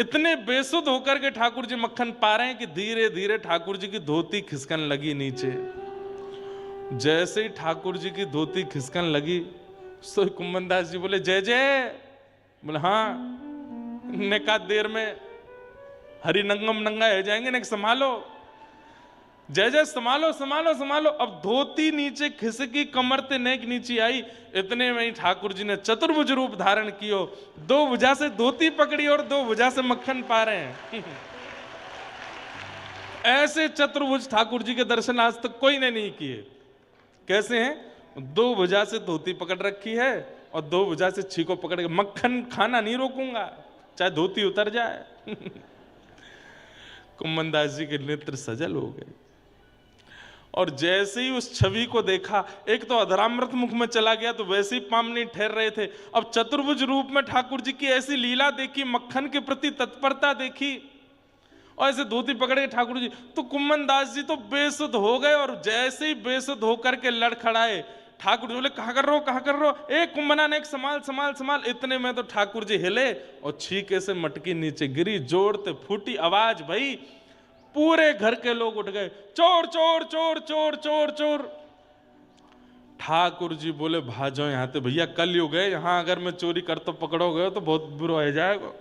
इतने बेसुध होकर के ठाकुर जी मक्खन पा रहे हैं कि धीरे धीरे ठाकुर जी की धोती खिसकन लगी नीचे। जैसे ही ठाकुर जी की धोती खिसकन लगी, सो कुंभनदास जी बोले जय जय। बोले हाँ। ने कहा देर में हरि नंगम नंगा है जाएंगे, ने संभालो जय जय, संभालो संभालो संभालो। अब धोती नीचे खिसकी, कमर ते नेक नीचे आई। इतने में ही ठाकुर जी ने चतुर्भुज रूप धारण कियो, दो भुजा से धोती पकड़ी और दो भुजा से मक्खन पा रहे हैं। ऐसे चतुर्भुज ठाकुर जी के दर्शन आज तक कोई ने नहीं किए। कैसे हैं? दो भुजा से धोती पकड़ रखी है और दो भुजा से छीको पकड़ के मक्खन खाना नहीं रोकूंगा, चाहे धोती उतर जाए। कुंभनदास जी के नेत्र सजल हो गए और जैसे ही उस छवि को देखा, एक तो अधरामृत मुख में चला गया तो वैसे ही पाम नहीं ठहर रहे थे। अब चतुर्भुज रूप में ठाकुर जी की ऐसी लीला देखी, मक्खन के प्रति तत्परता देखी और ऐसे धोती पकड़े ठाकुर जी, तो कुंभनदास जी तो बेसुध हो गए। और जैसे ही बेसुध होकर के लड़खड़ाए, ठाकुर जी बोले कहाँ कर रहे हो, कहाँ कर रहे हो, एक कुंभना ने एक संभाल संभाल संभाल। इतने में तो ठाकुर जी हिले और छीके से मटकी नीचे गिरी, जोरते फूटी आवाज भई, पूरे घर के लोग उठ गए, चोर चोर चोर चोर चोर चोर। ठाकुर जी बोले भाजो यहां से भैया, कल युग है, यहां अगर मैं चोरी कर तो पकड़ोगे तो बहुत बुरा हो जाएगा।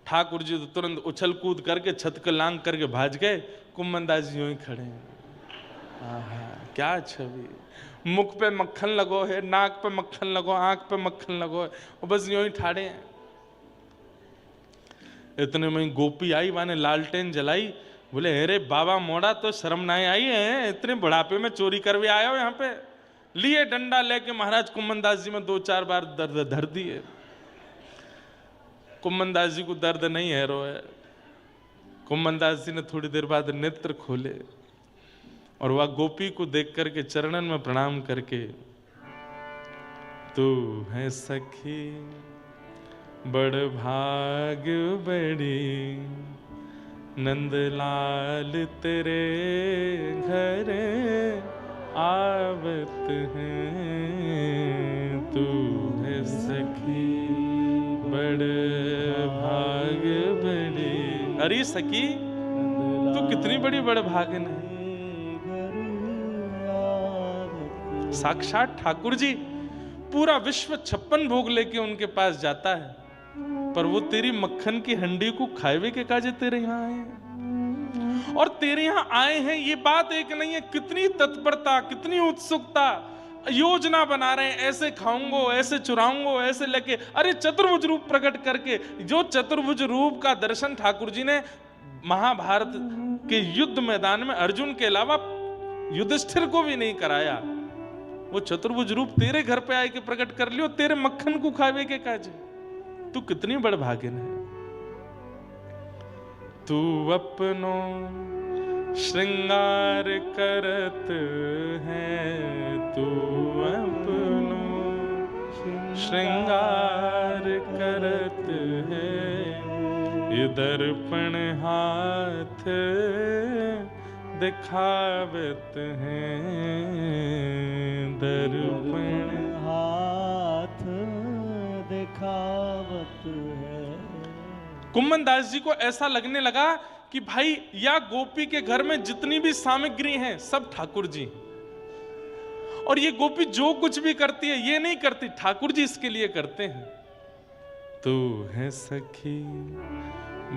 ठाकुर जी तो तुरंत उछल कूद करके छत के लांग करके भाज गए। कुंभनदास जी यूं ही खड़े हैं। आहा क्या छवि, मुख पे मक्खन लगो है, नाक पे मक्खन लगो, आंख पे मक्खन लगो है, और बस यूं ही ठाड़े हैं। इतने में गोपी आई, माने लालटेन जलाई। बोले अरे बाबा मोड़ा, तो शर्म ना आई है, इतने बुढ़ापे में चोरी करवे आए हो यहाँ पे। लिए डंडा लेके महाराज कुंभनदास जी में दो चार बार दर्द धर दिए। कुंभनदास जी को दर्द नहीं है रो है। कुंभनदास जी ने थोड़ी देर बाद नेत्र खोले और वह गोपी को देख करके चरणन में प्रणाम करके, तू है सखी बड़ भाग बड़ी, नंदलाल तेरे घर आवत हैं। तू है सखी बड़ भाग बड़ी। अरे सखी तू कितनी बड़ी बड़ भागन है। साक्षात ठाकुर जी, पूरा विश्व 56 भोग लेके उनके पास जाता है, पर वो तेरी मक्खन की हंडी को खाएवे के काजे तेरे यहाँ आए हैं। और तेरे यहाँ आए हैं ये बात एक नहीं है, कितनी तत्परता, कितनी उत्सुकता, योजना बना रहे हैं, ऐसे खाऊंगो, ऐसे चुराऊंगो, ऐसे लेके। अरे चतुर्भुज रूप प्रकट करके, जो चतुर्भुज रूप का दर्शन ठाकुर जी ने महाभारत के युद्ध मैदान में अर्जुन के अलावा युधिष्ठिर को भी नहीं कराया, वो चतुर्भुज रूप तेरे घर पे आए के प्रकट कर लियो, तेरे मक्खन को खावे के काजे। तू कितनी बड़ भागिन है। तू अपनो श्रृंगार करत है, तू अपनो श्रृंगार करत है, ये दर्पण हाथ दिखावत है, दर्पण हाथ दिखावत है। कुंभनदास जी को ऐसा लगने लगा कि भाई या गोपी के घर में जितनी भी सामग्री हैं सब ठाकुर जी, और ये गोपी जो कुछ भी करती है ये नहीं करती, ठाकुर जी इसके लिए करते हैं। तू है सखी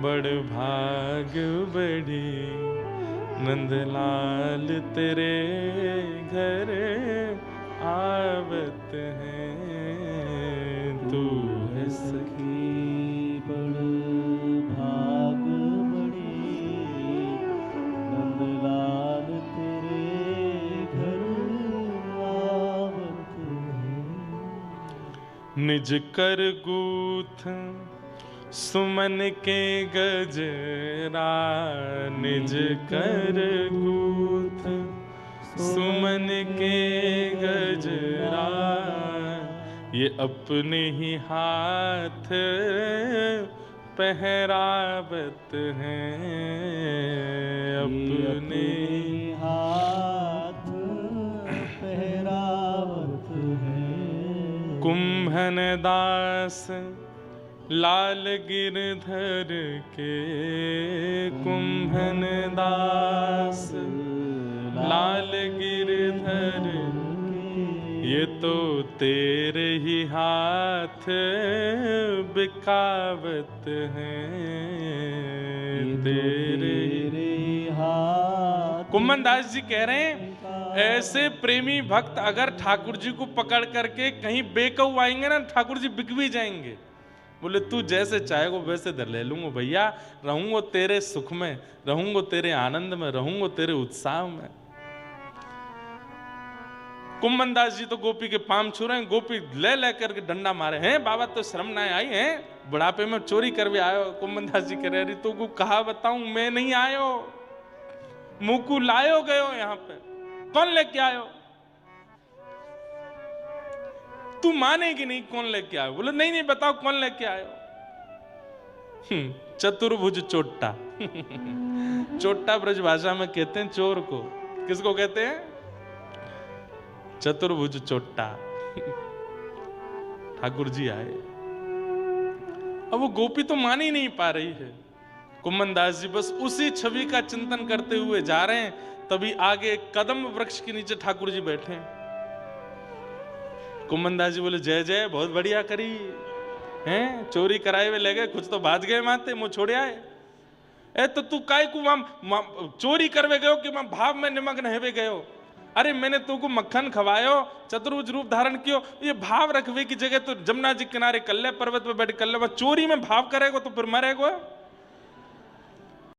बड़ भाग बड़ी, नंदलाल तेरे घर आवत है। तू है सखी बड़ भाग बड़ी, नंदलाल तेरे घर आवत है। निज कर गूथ सुमन के गजरा, निज कर गूथ सुमन के गजरा, ये अपने ही हाथ पहरावत हैं, अपने हाथ पहरावत है। कुंभन दास लाल गिरधर के कुंभन दास, लाल गिरधर ये तो तेरे ही हाथ बिकावत हैं, तेरे हाथ। कुंभन दास जी कह रहे हैं ऐसे प्रेमी भक्त अगर ठाकुर जी को पकड़ करके कहीं बेकऊ आएंगे ना, ठाकुर जी बिक भी जाएंगे। बोले तू जैसे चाहेगो वैसे धर ले लूंगा भैया, रहूंगा तेरे सुख में, रहूंगा तेरे आनंद में, रहूंगा तेरे उत्साह में। कुंभन दास जी तो गोपी के पाम छू रहे हैं, गोपी ले लेकर के डंडा मारे हैं, बाबा तो शर्म ना आई है, बुढ़ापे में चोरी कर भी आयो। कुंभन दास जी कह रहे अरे तू को कहा बताऊं, मैं नहीं आयो, मुकु लायो गयो, यहाँ पे कौन लेके आयो, तू मानेगी नहीं कौन लेके आयो। बोले नहीं नहीं बताओ कौन लेके आयो। चतुर्भुज चोट्टा चोट्टा ब्रज भाषा में कहते हैं चोर को, किसको कहते हैं, चतुर्भुज चोट्टा। ठाकुर जी आए, अब वो गोपी तो मान ही नहीं पा रही है। कुंभन दास जी बस उसी छवि का चिंतन करते हुए जा रहे हैं, तभी आगे कदम वृक्ष के नीचे ठाकुर जी बैठे हैं। कुंभन दास जी बोले जय जय, बहुत बढ़िया करी हैं, चोरी कराए हुए ले गए, कुछ तो भाज गए माते, मुँह छोड़े आए। ए तो तू काय को वहां चोरी करवे गयो कि मैं भाव में निमग्न हेवे गयो। अरे मैंने तुमको मक्खन खवायो, चतुर्भुज रूप धारण कियो, ये भाव रखवे की जगह तो जमुना जी किनारे कल्ले पर्वत पे बैठ कल्ले, चोरी में भाव करेगो तो फिर मरेगो।